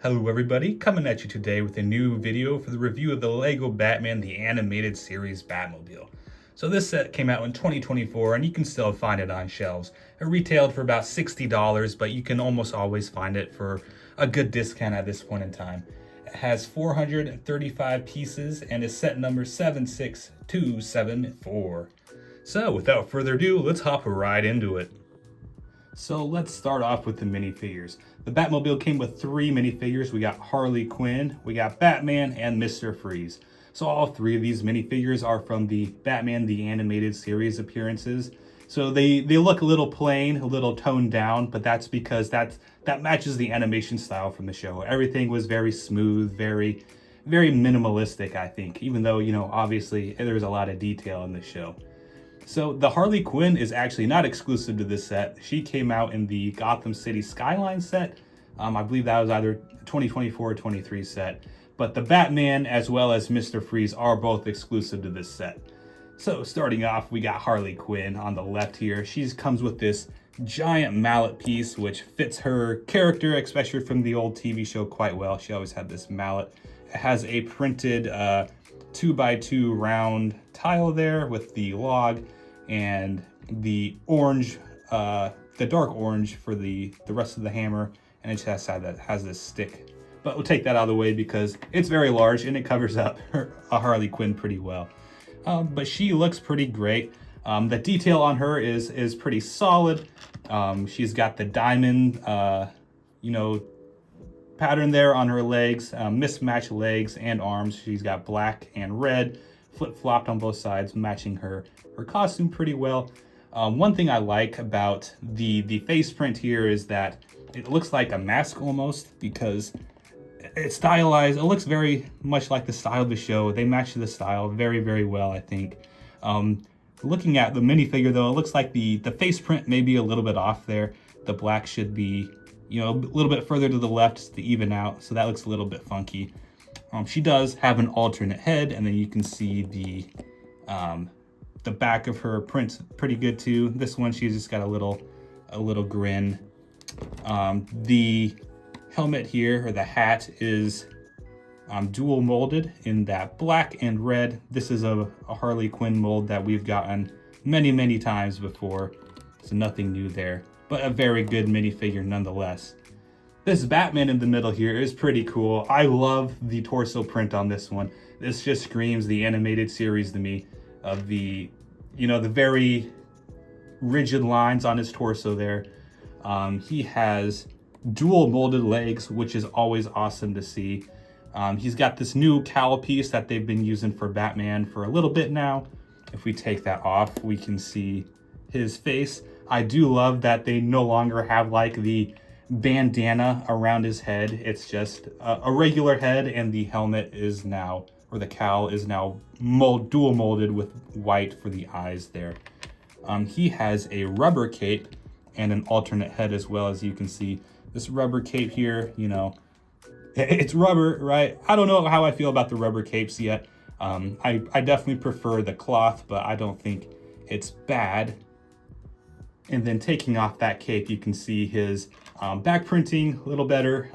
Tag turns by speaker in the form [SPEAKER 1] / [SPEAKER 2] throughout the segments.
[SPEAKER 1] Hello everybody, coming at you today with a new video for the review of the Lego Batman the Animated Series Batmobile. So this set came out in 2024 and you can still find it on shelves. It retailed for about $60, but you can almost always find it for a good discount at this point in time. It has 435 pieces and is set number 76274. So without further ado, let's hop right into it. So let's start off with the minifigures. The Batmobile came with 3 minifigures. We got Harley Quinn, we got Batman, and Mr. Freeze. So all 3 of these minifigures are from the Batman the Animated Series appearances. So they look a little plain, a little toned down, but that's because that matches the animation style from the show. Everything was very smooth, very minimalistic, I think, even though, obviously there's a lot of detail in the show. So the Harley Quinn is actually not exclusive to this set. She came out in the Gotham City Skyline set. I believe that was either 2024 or 23 set. But the Batman as well as Mr. Freeze are both exclusive to this set. So starting off, we got Harley Quinn on the left here. She comes with this giant mallet piece, which fits her character, especially from the old TV show, quite well. She always had this mallet. It has a printed 2x2 round tile there with the log and the orange, the dark orange for the rest of the hammer, and it just has this stick. But we'll take that out of the way because it's very large and it covers up a Harley Quinn pretty well. But she looks pretty great. The detail on her is pretty solid. She's got the diamond, pattern there on her legs, mismatched legs and arms. She's got black and red flip-flopped on both sides, matching her costume pretty well. One thing I like about the face print here is that it looks like a mask almost, because it's stylized. It looks very much like the style of the show. They match the style very well, I think. Looking at the minifigure though, it looks like the face print may be a little bit off there. The black should be a little bit further to the left to even out, so that looks a little bit funky. She does have an alternate head, and then you can see the back of her print pretty good too. This one, she's just got a little grin. The helmet here, or the hat, is dual molded in that black and red. This is a Harley Quinn mold that we've gotten many times before, so nothing new there, but a very good minifigure nonetheless. This Batman in the middle here is pretty cool. I love the torso print on this one. This just screams the animated series to me, of the very rigid lines on his torso there. He has dual molded legs, which is always awesome to see. He's got this new cowl piece that they've been using for Batman for a little bit now. If we take that off, we can see his face. I do love that they no longer have like the bandana around his head. It's just a regular head, and the helmet is now, or the cowl is now dual molded with white for the eyes there. He has a rubber cape and an alternate head as well. As you can see, this rubber cape here, it's rubber, right? I don't know how I feel about the rubber capes yet. I definitely prefer the cloth, but I don't think it's bad. And then taking off that cape, you can see his back printing a little better.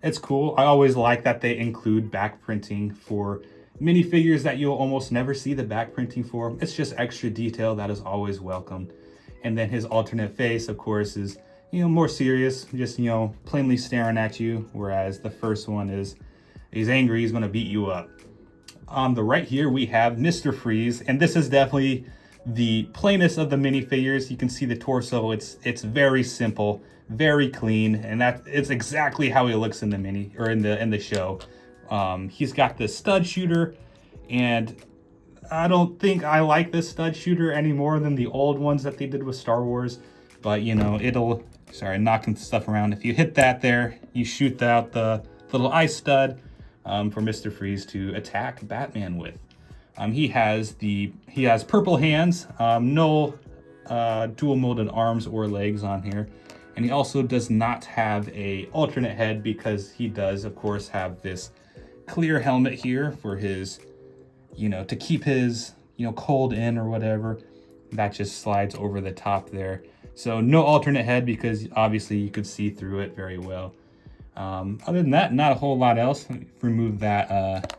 [SPEAKER 1] It's cool. I always like that they include back printing for minifigures that you'll almost never see the back printing for. It's just extra detail that is always welcome. And then his alternate face, of course, is more serious, just plainly staring at you, whereas the first one he's angry, he's going to beat you up. On the right here we have Mr. Freeze, and this is definitely the plainest of the minifigures. You can see the torso. It's very simple, very clean, and it's exactly how he looks in the in the show. He's got this stud shooter, and I don't think I like this stud shooter any more than the old ones that they did with Star Wars. But knocking stuff around. If you hit that there, you shoot out the little ice stud for Mr. Freeze to attack Batman with. He has purple hands, no dual molded arms or legs on here. And he also does not have a alternate head, because he does, of course, have this clear helmet here for his, to keep his, cold in or whatever. That just slides over the top there. So no alternate head, because obviously you could see through it very well. Other than that, not a whole lot else. Remove that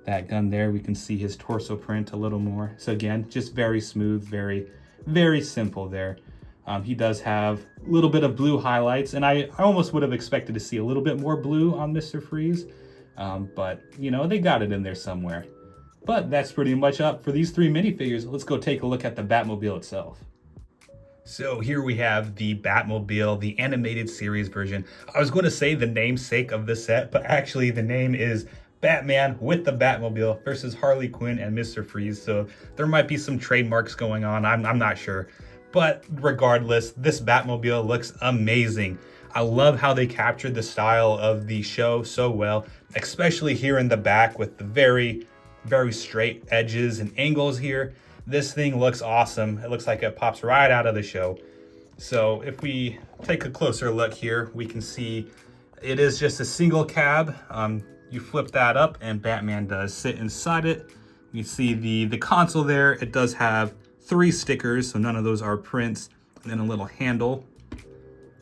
[SPEAKER 1] that gun there. We can see his torso print a little more. So again, just very smooth, very simple there. He does have a little bit of blue highlights, and I almost would have expected to see a little bit more blue on Mr. Freeze, but you know, they got it in there somewhere. But that's pretty much up for these 3 minifigures. Let's go take a look at the Batmobile itself. So here we have the Batmobile, the animated series version. I was going to say the namesake of the set, but actually the name is Batman with the Batmobile versus Harley Quinn and Mr. Freeze. So there might be some trademarks going on. I'm not sure. But regardless, this Batmobile looks amazing. I love how they captured the style of the show so well, especially here in the back with the very straight edges and angles here. This thing looks awesome. It looks like it pops right out of the show. So if we take a closer look here, we can see it is just a single cab. You flip that up and Batman does sit inside it. You see the console there. It does have 3 stickers, so none of those are prints. And then a little handle.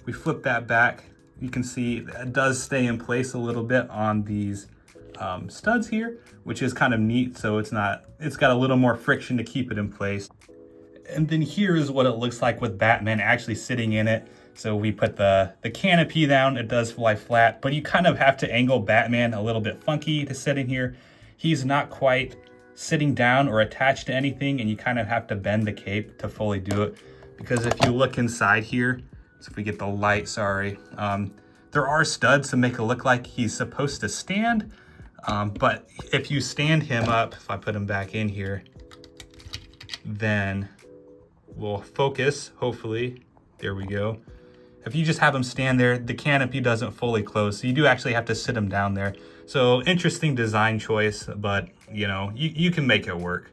[SPEAKER 1] We flip that back. You can see it does stay in place a little bit on these studs here, which is kind of neat. So it's got a little more friction to keep it in place. And then here is what it looks like with Batman actually sitting in it. So we put the canopy down, it does fly flat, but you kind of have to angle Batman a little bit funky to sit in here. He's not quite sitting down or attached to anything, and you kind of have to bend the cape to fully do it. Because if you look inside here, so if we get the light, sorry, there are studs to make it look like he's supposed to stand. But if you stand him up, if I put him back in here, then we'll focus, hopefully. There we go. If you just have him stand there, the canopy doesn't fully close. So you do actually have to sit him down there. So interesting design choice, but you know, you can make it work.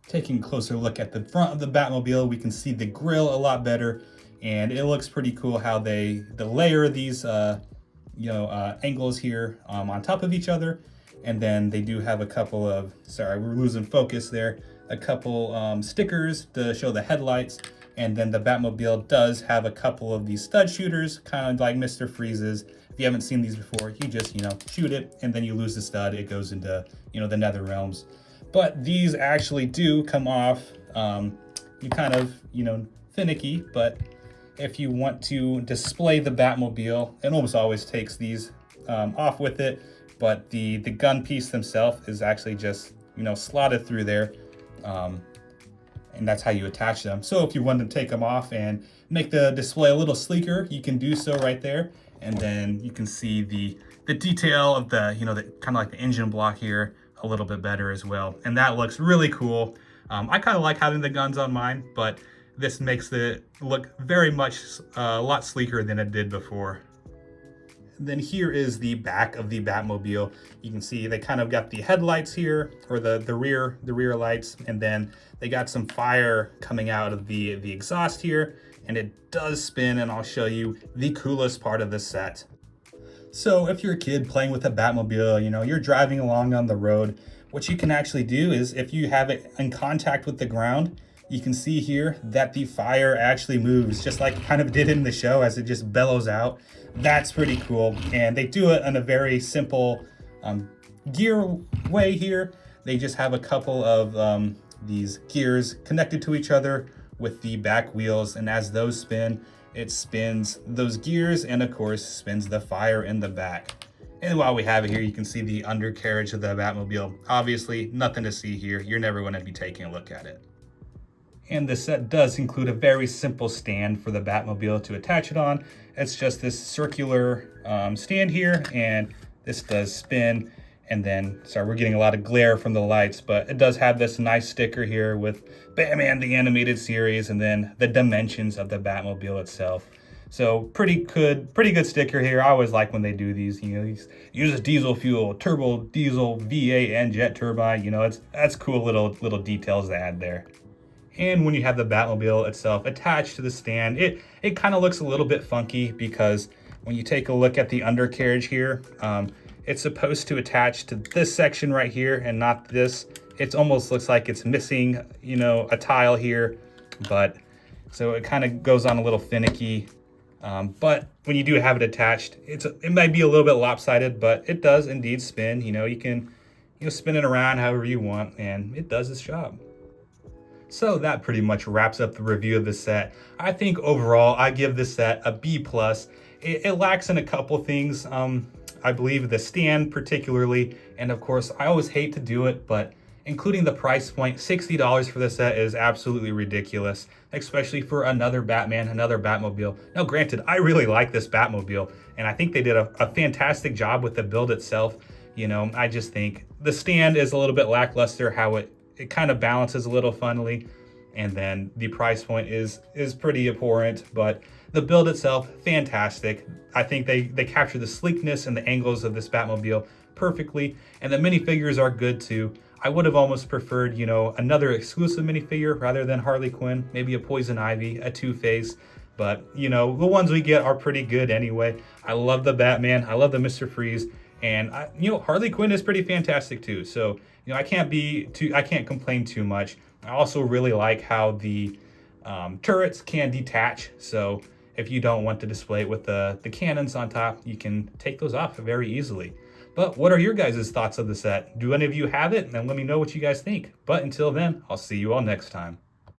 [SPEAKER 1] Taking a closer look at the front of the Batmobile, we can see the grille a lot better. And it looks pretty cool how they layer these angles here on top of each other. And then they do have a couple of, sorry, we're losing focus there, a couple stickers to show the headlights. And then the Batmobile does have a couple of these stud shooters, kind of like Mr. Freeze's. If you haven't seen these before, you just, shoot it and then you lose the stud. It goes into, the nether realms. But these actually do come off, you kind of, finicky, but if you want to display the Batmobile, it almost always takes these off with it, but the gun piece themselves is actually just, slotted through there, and that's how you attach them. So if you want to take them off and make the display a little sleeker, you can do so right there, and then you can see the detail of the, the kind of like the engine block here a little bit better as well, and that looks really cool. I kind of like having the guns on mine, but this makes it look very much a lot sleeker than it did before. And then here is the back of the Batmobile. You can see they kind of got the headlights here, or the rear lights, and then they got some fire coming out of the exhaust here, and it does spin, and I'll show you the coolest part of the set. So if you're a kid playing with a Batmobile, you're driving along on the road, what you can actually do is if you have it in contact with the ground, you can see here that the fire actually moves just like it kind of did in the show as it just bellows out. That's pretty cool. And they do it in a very simple gear way here. They just have a couple of these gears connected to each other with the back wheels. And as those spin, it spins those gears and of course spins the fire in the back. And while we have it here, you can see the undercarriage of the Batmobile. Obviously, nothing to see here. You're never going to be taking a look at it. And the set does include a very simple stand for the Batmobile to attach it on. It's just this circular stand here, and this does spin. And then, sorry, we're getting a lot of glare from the lights, but it does have this nice sticker here with Batman, the animated series, and then the dimensions of the Batmobile itself. So pretty good sticker here. I always like when they do these, uses diesel fuel, turbo diesel, V8 and jet turbine. That's cool little details to add there. And when you have the Batmobile itself attached to the stand, it kind of looks a little bit funky because when you take a look at the undercarriage here, it's supposed to attach to this section right here and not this. It almost looks like it's missing, a tile here, but so it kind of goes on a little finicky. But when you do have it attached, it might be a little bit lopsided, but it does indeed spin. You can spin it around however you want, and it does its job. So that pretty much wraps up the review of the set. I think overall, I give this set a B+. It lacks in a couple things. I believe the stand particularly, and of course, I always hate to do it, but including the price point, $60 for this set is absolutely ridiculous, especially for another Batman, another Batmobile. Now, granted, I really like this Batmobile, and I think they did a fantastic job with the build itself. I just think the stand is a little bit lackluster, how it kind of balances a little funnily, and then the price point is pretty abhorrent, but the build itself, fantastic. I think they capture the sleekness and the angles of this Batmobile perfectly, and the minifigures are good too. I would have almost preferred, another exclusive minifigure rather than Harley Quinn, maybe a Poison Ivy, a Two-Face, but, the ones we get are pretty good anyway. I love the Batman, I love the Mr. Freeze, and Harley Quinn is pretty fantastic too. So, I can't complain too much. I also really like how the turrets can detach. So if you don't want to display it with the cannons on top, you can take those off very easily. But what are your guys' thoughts of the set? Do any of you have it? And let me know what you guys think. But until then, I'll see you all next time.